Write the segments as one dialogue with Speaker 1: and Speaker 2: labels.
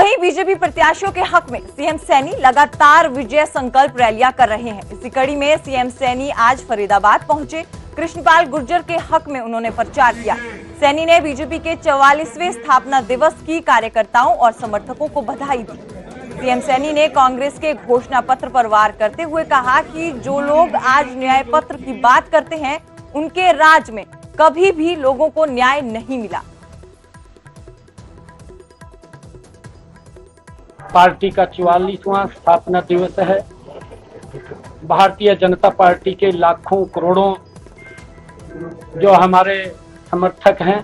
Speaker 1: वहीं बीजेपी प्रत्याशियों के हक में सीएम सैनी लगातार विजय संकल्प रैलियां कर रहे हैं। इसी कड़ी में सीएम सैनी आज फरीदाबाद पहुंचे। कृष्णपाल गुर्जर के हक में उन्होंने प्रचार किया। सैनी ने बीजेपी के 44वें स्थापना दिवस की कार्यकर्ताओं और समर्थकों को बधाई दी। सीएम सैनी ने कांग्रेस के घोषणा पत्र पर वार करते हुए कहा कि जो लोग आज न्याय पत्र की बात करते हैं, उनके राज में कभी भी लोगों को न्याय नहीं मिला।
Speaker 2: पार्टी का 44वां स्थापना दिवस है। भारतीय जनता पार्टी के लाखों करोड़ों जो हमारे समर्थक हैं,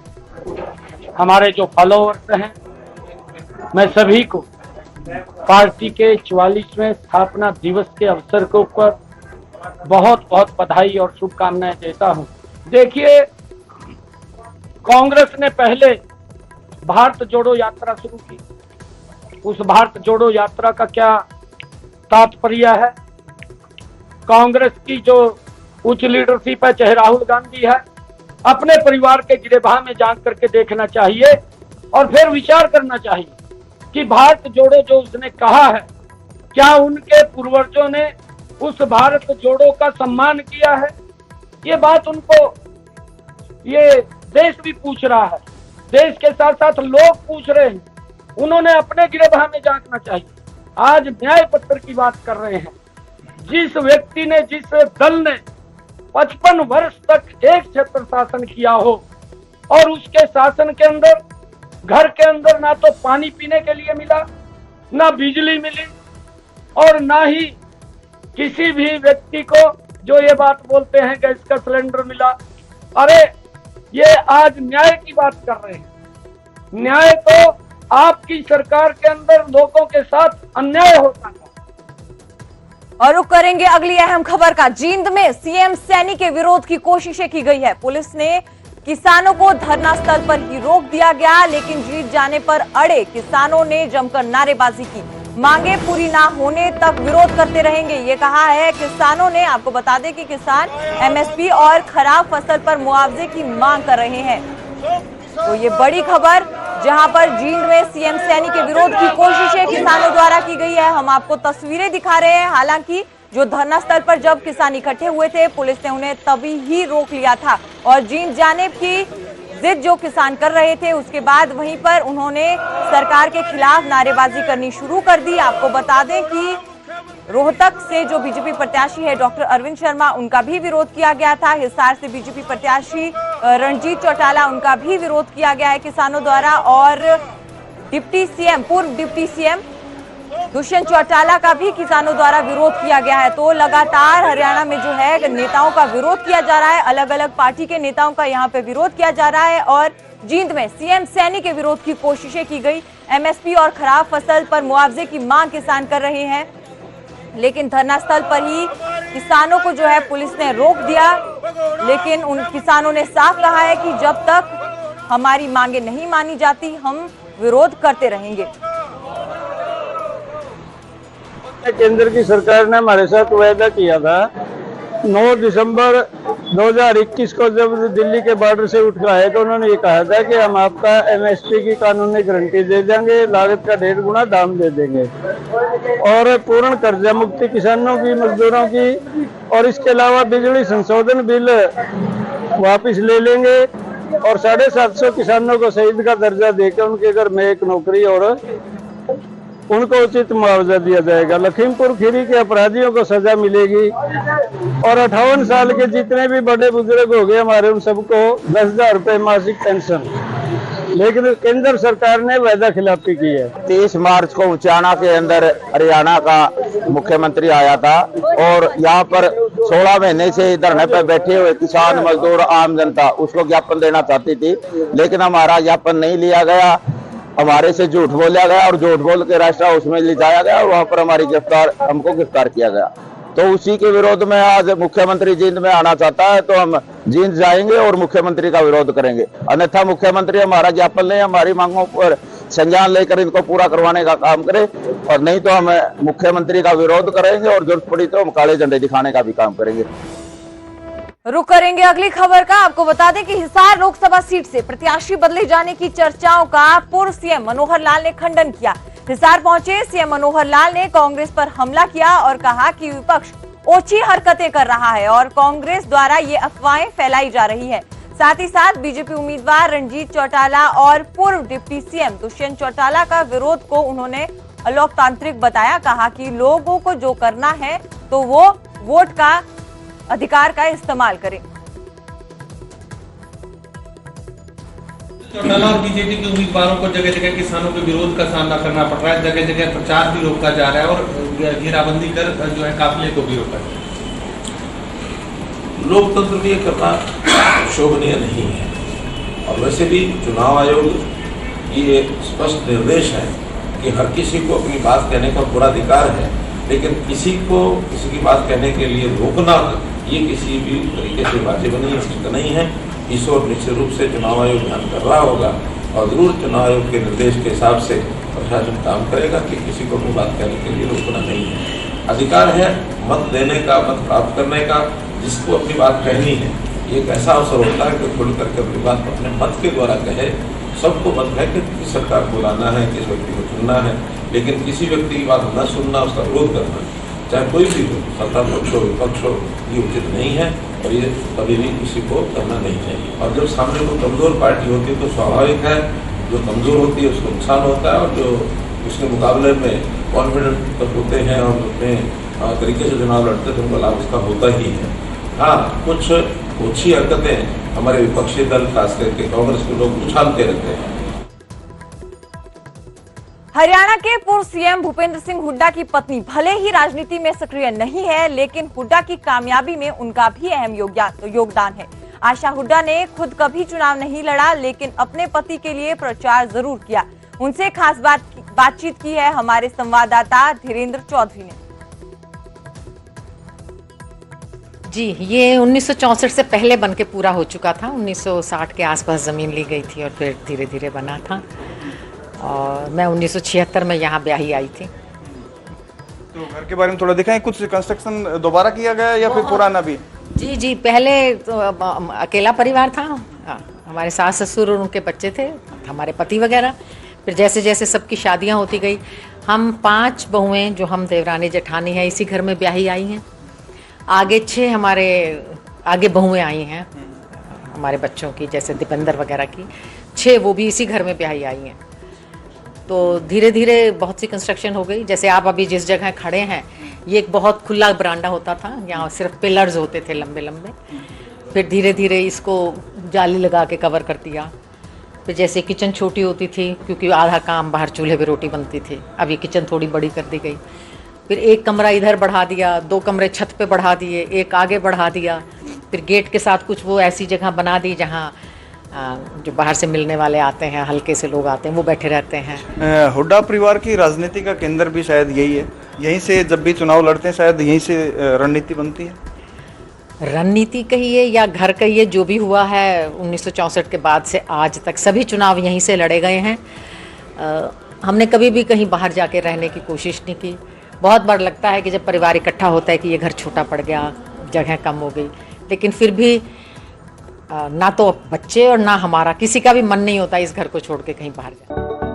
Speaker 2: हमारे जो फॉलोअर्स हैं, मैं सभी को पार्टी के 44वें स्थापना दिवस के अवसर के ऊपर बहुत बहुत बधाई और शुभकामनाएं देता हूं। देखिए, कांग्रेस ने पहले भारत जोड़ो यात्रा शुरू की। उस भारत जोड़ो यात्रा का क्या तात्पर्य है? कांग्रेस की जो उच्च लीडरशिप है, चाहे राहुल गांधी है, अपने परिवार के गिरेबान में जांच करके देखना चाहिए और फिर विचार करना चाहिए कि भारत जोड़ो जो उसने कहा है, क्या उनके पूर्वजों ने उस भारत जोड़ो का सम्मान किया है? ये बात उनको ये देश भी पूछ रहा है, देश के साथ साथ लोग पूछ रहे हैं। उन्होंने अपने गिरेबान में झांकना चाहिए। आज न्याय पत्र की बात कर रहे हैं। जिस व्यक्ति ने, जिस दल ने 55 वर्ष तक एक छत्र शासन किया हो और उसके शासन के अंदर घर के अंदर ना तो पानी पीने के लिए मिला, ना बिजली मिली और ना ही किसी भी व्यक्ति को जो ये बात बोलते हैं गैस का सिलेंडर मिला। अरे ये आज न्याय की बात कर रहे हैं। न्याय तो आपकी सरकार के अंदर लोगों के साथ अन्याय होता है।
Speaker 1: और रुक करेंगे अगली अहम खबर का। जींद में सीएम सैनी के विरोध की कोशिशें की गई है। पुलिस ने किसानों को धरना स्थल पर ही रोक दिया गया, लेकिन जीत जाने पर अड़े किसानों ने जमकर नारेबाजी की। मांगे पूरी ना होने तक विरोध करते रहेंगे, ये कहा है किसानों ने। आपको बता दें कि किसान एमएसपी और खराब फसल पर मुआवजे की मांग कर रहे हैं। तो ये बड़ी खबर, जहां पर जींद में सीएम सैनी के विरोध की कोशिशें किसानों द्वारा की गई है। हम आपको तस्वीरें दिखा रहे हैं। हालांकि जो धरना स्थल पर जब किसान इकट्ठे हुए थे, पुलिस ने उन्हें तभी ही रोक लिया था और जींद जाने की जिद जो किसान कर रहे थे, उसके बाद वहीं पर उन्होंने सरकार के खिलाफ नारेबाजी करनी शुरू कर दी। आपको बता दें कि रोहतक से जो बीजेपी प्रत्याशी है डॉक्टर अरविंद शर्मा, उनका भी विरोध किया गया था। हिसार से बीजेपी प्रत्याशी रणजीत चौटाला, उनका भी विरोध किया गया है किसानों द्वारा। और डिप्टी सीएम, पूर्व डिप्टी सीएम दुष्यंत चौटाला का भी किसानों द्वारा विरोध किया गया है। तो लगातार हरियाणा में जो है नेताओं का विरोध किया जा रहा है, अलग अलग पार्टी के नेताओं का यहाँ पे विरोध किया जा रहा है। और जींद में सीएम सैनी के विरोध की कोशिशें की गई। एमएसपी और खराब फसल पर मुआवजे की मांग किसान कर रहे हैं, लेकिन धरना स्थल पर ही किसानों को जो है पुलिस ने रोक दिया। लेकिन उन किसानों ने साफ कहा है कि जब तक हमारी मांगे नहीं मानी जाती, हम विरोध करते रहेंगे।
Speaker 3: केंद्र की सरकार ने हमारे साथ वायदा किया था 9 दिसंबर 2021 को, जब दिल्ली के बॉर्डर से उठ कर आए तो उन्होंने ये कहा था कि हम आपका एमएसपी की कानूनी गारंटी दे देंगे, लागत का 1.5 गुना दाम दे देंगे और पूर्ण कर्जा मुक्ति किसानों की, मजदूरों की, और इसके अलावा बिजली संशोधन बिल वापस ले लेंगे और 750 किसानों को शहीद का दर्जा देकर उनके घर में एक नौकरी और उनको उचित मुआवजा दिया जाएगा। लखीमपुर खीरी के अपराधियों को सजा मिलेगी और 58 साल के जितने भी बड़े बुजुर्ग हो गए हमारे, उन सबको 10,000 रुपए मासिक पेंशन। लेकिन केंद्र सरकार ने वायदा खिलाफी की है।
Speaker 4: 30 मार्च को उचाना के अंदर हरियाणा का मुख्यमंत्री आया था और यहाँ पर 16 महीने से धरने पर बैठे हुए किसान, मजदूर, आम जनता उसको ज्ञापन देना चाहती थी, लेकिन हमारा ज्ञापन नहीं लिया गया। हमारे से झूठ बोला गया और झूठ बोल के राष्ट्र हाउस में ले जाया गया और वहां पर हमको गिरफ्तार किया गया। तो उसी के विरोध में आज मुख्यमंत्री जींद में आना चाहता है, तो हम जींद जाएंगे और मुख्यमंत्री का विरोध करेंगे। अन्यथा मुख्यमंत्री हमारा ज्ञापन ले, हमारी मांगों पर संज्ञान लेकर इनको पूरा करवाने का काम करे, और नहीं तो हम मुख्यमंत्री का विरोध करेंगे और जरूरत पड़ी तो हम काले झंडे दिखाने का भी काम करेंगे।
Speaker 1: रुक करेंगे अगली खबर का। आपको बता दें कि हिसार लोकसभा सीट से प्रत्याशी बदले जाने की चर्चाओं का पूर्व सीएम मनोहर लाल ने खंडन किया। हिसार पहुंचे सीएम मनोहर लाल ने कांग्रेस पर हमला किया और कहा कि विपक्ष ओछी हरकतें कर रहा है और कांग्रेस द्वारा ये अफवाहें फैलाई जा रही है। साथ ही साथ बीजेपी उम्मीदवार रणजीत चौटाला और पूर्व डिप्टी सीएम दुष्यंत चौटाला का विरोध को उन्होंने अलोकतांत्रिक बताया। कहा कि लोगों को जो करना है तो वो वोट का अधिकार का इस्तेमाल करें।
Speaker 5: चौटाला और बीजेपी के उम्मीदवारों को जगह जगह किसानों के विरोध का सामना करना पड़ रहा है, जगह जगह प्रचार भी रोका जा रहा है और घेराबंदी कर जो है काफिले को भी रोका जा रहा है।
Speaker 6: लोकतंत्र में ये करना शोभनीय नहीं है और वैसे भी चुनाव आयोग की एक स्पष्ट निर्देश है कि हर किसी को अपनी बात कहने का पूरा अधिकार है, लेकिन किसी को किसी की बात कहने के लिए रोकना ये किसी भी तरीके से वाजिब नहीं, उचित नहीं है। इस और निश्चित रूप से चुनाव आयोग ध्यान कर रहा होगा और जरूर चुनाव आयोग के निर्देश के हिसाब से प्रशासन काम करेगा कि किसी को अपनी बात कहने के लिए रोकना नहीं है। अधिकार है मत देने का, मत प्राप्त करने का, जिसको अपनी बात कहनी है। ये एक ऐसा अवसर होता है कि खुल करके अपनी बात अपने मत के द्वारा कहे। सबको मत है कि किस सरकार को लाना है, किस व्यक्ति को चुनना है, लेकिन किसी व्यक्ति की बात न सुनना, उसका विरोध करना, चाहे कोई भी हो, सत्ता पक्ष हो विपक्ष हो, ये उचित नहीं है और ये कभी भी किसी को करना नहीं चाहिए। और जब सामने कोई कमजोर पार्टी होती है तो स्वाभाविक है जो कमजोर होती है उसको नुकसान होता है और जो उसके मुकाबले में कॉन्फिडेंट होते हैं और अपने तरीके से चुनाव लड़ते हैं तो उनको लाभ उसका होता ही है। हाँ, कुछ ओछी हरकतें हमारे विपक्षी दल खास करके कांग्रेस के लोग उछालते रहते हैं।
Speaker 1: हरियाणा के पूर्व सीएम भूपेंद्र सिंह हुड्डा की पत्नी भले ही राजनीति में सक्रिय नहीं है, लेकिन हुड्डा की कामयाबी में उनका भी अहम योगदान है। आशा हुड्डा ने खुद कभी चुनाव नहीं लड़ा, लेकिन अपने पति के लिए प्रचार जरूर किया। उनसे खास बातचीत की है हमारे संवाददाता धीरेन्द्र चौधरी ने।
Speaker 7: जी, ये 1964 से पहले बनके पूरा हो चुका था। 1960 के आसपास ज़मीन ली गई थी और फिर धीरे धीरे बना था और मैं 1976 में यहाँ ब्याही आई थी।
Speaker 8: तो घर के बारे में थोड़ा दिखाएं, कुछ कंस्ट्रक्शन दोबारा किया गया या फिर पुराना भी?
Speaker 7: जी, पहले तो अकेला परिवार था। हमारे सास ससुर और उनके बच्चे थे, हमारे पति वगैरह। फिर जैसे जैसे सबकी शादियाँ होती गई, हम 5 बहुएँ जो हम देवरानी जेठानी हैं इसी घर में ब्याही आई हैं। आगे 6 हमारे आगे बहुएँ आई हैं हमारे बच्चों की, जैसे दीपेंद्र वगैरह की 6 वो भी इसी घर में ब्याही आई हैं। तो धीरे धीरे बहुत सी कंस्ट्रक्शन हो गई। जैसे आप अभी जिस जगह खड़े हैं ये एक बहुत खुला बरांडा होता था, यहाँ सिर्फ पिलर्स होते थे लंबे लंबे। फिर धीरे धीरे इसको जाली लगा के कवर कर दिया। फिर जैसे किचन छोटी होती थी क्योंकि आधा काम बाहर चूल्हे पे रोटी बनती थी, अब ये किचन थोड़ी बड़ी कर दी गई। फिर 1 कमरा इधर बढ़ा दिया, 2 कमरे छत पे बढ़ा दिए, 1 आगे बढ़ा दिया। फिर गेट के साथ कुछ वो ऐसी जगह बना दी जहाँ जो बाहर से मिलने वाले आते हैं, हल्के से लोग आते हैं, वो बैठे रहते हैं।
Speaker 8: हुड्डा परिवार की राजनीति का केंद्र भी शायद यही है, यहीं से जब भी चुनाव लड़ते हैं शायद यहीं से रणनीति बनती है।
Speaker 7: रणनीति कहिए या घर कहिए, जो भी हुआ है 1964 के बाद से आज तक सभी चुनाव यहीं से लड़े गए हैं। हमने कभी भी कहीं बाहर जाके रहने की कोशिश नहीं की। बहुत बार लगता है कि जब परिवार इकट्ठा होता है कि ये घर छोटा पड़ गया, जगह कम हो गई, लेकिन फिर भी ना तो बच्चे और ना हमारा किसी का भी मन नहीं होता इस घर को छोड़ के कहीं बाहर जाए।